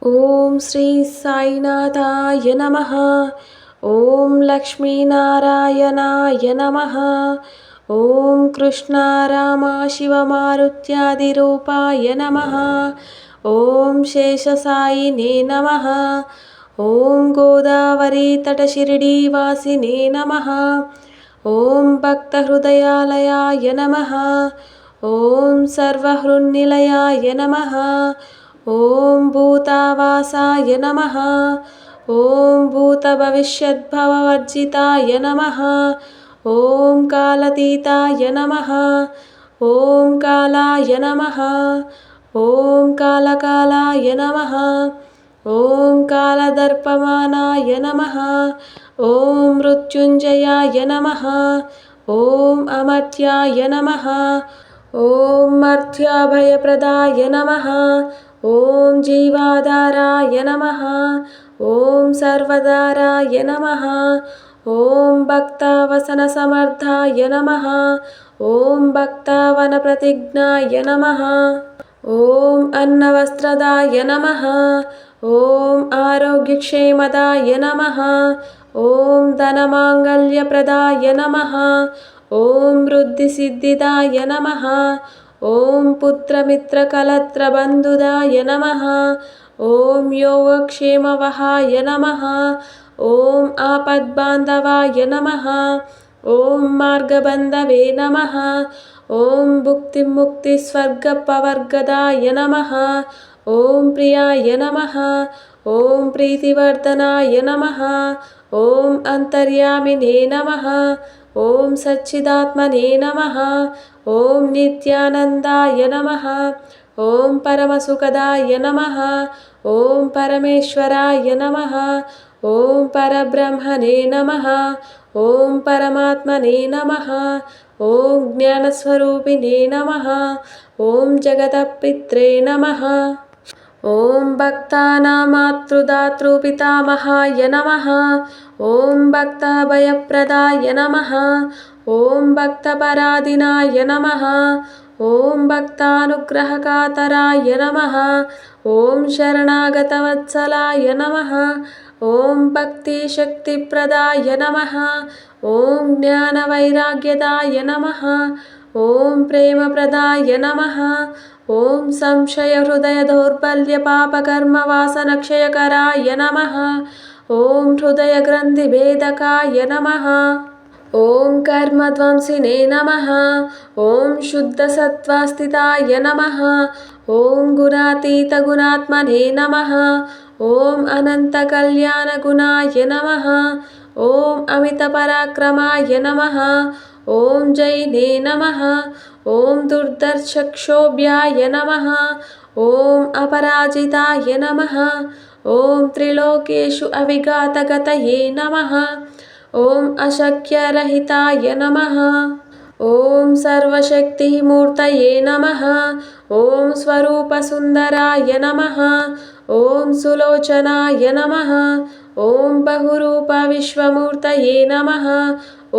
ఓం శ్రీ సాయినాథాయ నమః. ఓం లక్ష్మీనారాయణాయ నమః. ఓం కృష్ణారామ శివమారుత్యాదిరూపాయ నమః. ఓం శేషసాయినే నమః. ఓం గోదావరీ తట షిరిడీవాసినే నమః. ఓం భక్తహృదయాలయాయ నమః. ఓం సర్వహృన్నిలయాయ నమః. ఓం భూతావాసాయ నమః. ఓం భూతభవిష్యద్భవవర్జితాయ నమః. ఓం కాలాతీతాయ నమః. ఓం కాలాయ నమః. ఓం కాలకాలాయ నమః. ఓం కాలదర్పమానాయ నమః. ఓం మృత్యుంజయాయ నమః. ఓం అమర్త్యాయ నమః. ఓం మర్త్యాభయప్రదాయ నమః. ఓం జీవాధారాయ నమః. ఓం సర్వధారాయ నమః. ఓం భక్తావసనసమర్థాయ నమః. ఓం భక్తావనప్రతిజ్ఞాయ నమః. ఓం అన్నవస్త్రదాయ నమః. ఓం ఆరోగ్యక్షేమదాయ నమః. ఓం ధనమాంగల్యప్రదాయ నమః. ఓం వృద్ధిసిద్ధిదాయ నమః. ఓం పుత్రమిత్రకలత్రబంధుదాయ నమః. ఓం యోగక్షేమవహాయ నమః. ఓం ఆపద్బాంధవాయ నమః. ఓం మార్గబంధవే నమః. ఓం భుక్తిముక్తిస్వర్గపవర్గదాయ నమః. ఓం ప్రియాయ నమః. ఓం ప్రీతివర్ధనాయ నమః. ఓం అంతర్యామినే నమః. ఓం సచ్చిదాత్మనే నమః. ఓం నిత్యానందాయ నమః. ఓం పరమసుఖదాయ నమః. ఓం పరమేశ్వరాయ నమః. ఓం పరబ్రహ్మణే నమః. ఓం పరమాత్మనే నమః. ఓం జ్ఞానస్వరూపిణే నమః. ఓం జగతపిత్రే నమః. ఓం భక్తానామాతృదాతృపితామహాయ నమః. ఓం భక్తాభయప్రదాయ నమః. ఓం భక్తపరాధినాయ నమః. ఓం భక్తానుగ్రహకాతరాయ నమః. ఓం శరణాగతవత్సలాయ నమః. ఓం భక్తిశక్తిప్రదాయ నమః. ఓం జ్ఞానవైరాగ్యదాయ నమః. ఓం ప్రేమప్రదాయ నమః. ఓం సంశయహృదయదౌర్బల్యపాపకర్మవాసనక్షయకరాయ నమః. ఓం హృదయగ్రంథిభేదకాయ నమః. ఓం కర్మధ్వంసినే నమః. ఓం శుద్ధసత్వస్థితాయ నమః. ఓం గుణాతీతగుణాత్మనే నమః. ఓం అనంతకళ్యాణగుణాయ నమః. ఓం అమితపరాక్రమాయ నమః. ఓం జైనే నమః. ఓం దుర్ధర్షక్షోభ్యాయ నమః. ఓం అపరాజితాయ నమః. ఓం త్రిలోకేషు అవిఘాతగతయే నమః. ఓం అశక్యరహితాయ నమః. ఓం సర్వశక్తిమూర్తయే నమః. ఓం స్వరూపసుందరాయ నమః. ఓం సులోచనాయ నమః. ఓం బహురూప విశ్వమూర్తయే నమః.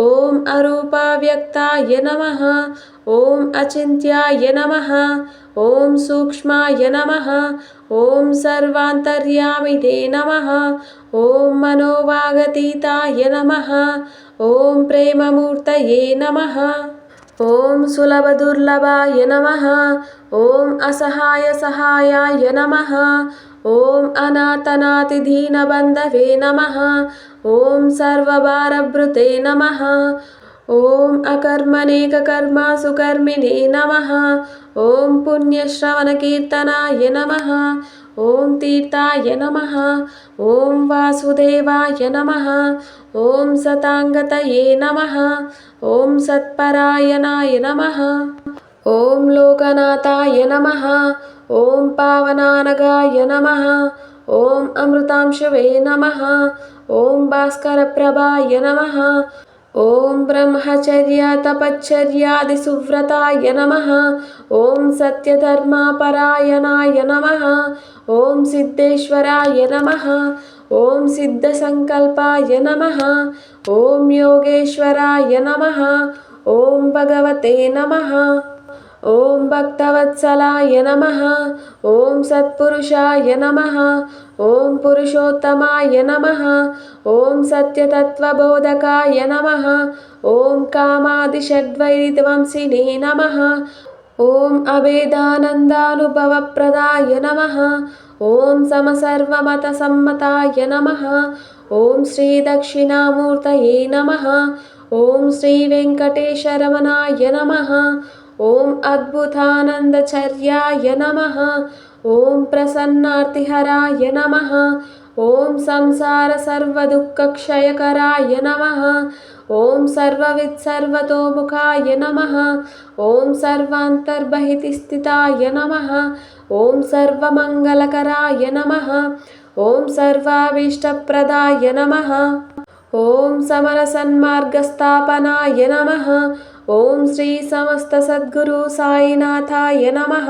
ఓం అరూపవ్యక్తాయ నమః. ఓం అచింత్యాయ నమః. ఓం సూక్ష్మాయ నమః. ఓం సర్వాంతర్యామినే నమః. ఓం మనోవాగతీతాయ నమః. ఓం ప్రేమమూర్తయే నమః. ఓం సులభదుర్లభాయ నమః. ఓం అసహాయ సహాయాయ నమః. ఓం అనాథనాథిదీనబంధవే నమః. ఓం సర్వభారభృతే నమః. ఓం అకర్మణేకకర్మాసు కర్మిణే నమః. ఓం పుణ్యశ్రవణకీర్తనాయ నమః. ఓం తీర్థాయ నమః. ఓం వాసుదేవాయ నమః. ఓం సతాంగతయే నమః. ఓం సత్పరాయణాయ నమః. ఓం లోకనాథాయ నమః. ఓం పావనానగాయ నమః. ఓం అమృతాంశవే నమః. ఓం భాస్కరప్రభాయ నమః. ఓం బ్రహ్మచర్య తపశ్చర్యాది సువ్రతాయ నమః. ఓం సత్యధర్మపరాయణాయ నమః. ఓం సిద్ధేశ్వరాయ నమః. ఓం సిద్ధసంకల్పాయ నమః. ఓం యోగేశ్వరాయ నమః. ఓం భగవతే నమః. ఓం భక్తవత్సలాయ నమః. ఓం సత్పురుషాయ నమః. ఓం పురుషోత్తమాయ నమః. ఓం సత్యతత్వబోధకాయ నమః. ఓం కామాదిషడ్వైరిధ్వంసినే నమః. ఓం అభేదానందానుభవప్రదాయ నమః. ఓం సమసర్వమతసమ్మతాయ నమః. ఓం శ్రీ దక్షిణామూర్తయే నమః. ఓం శ్రీ వెంకటేశరమణాయ నమః. ఓం అద్భుతానందచర్యాయ నమః. ఓం ప్రసన్నార్తిహరాయ నమః. ఓం సంసార సర్వదుఃఖక్షయకరాయ నమః. ఓం సర్వవిత్సర్వతోముఖాయ నమః. ఓం సర్వాంతర్బహితిస్థితాయ నమః. ఓం సర్వమంగళకరాయ నమః. ఓం సర్వాభీష్టప్రదాయ నమః. ఓం సమరసన్మార్గస్థాపనాయ నమః. ఓం శ్రీ సమస్త సద్గురు సాయినాథాయ నమః.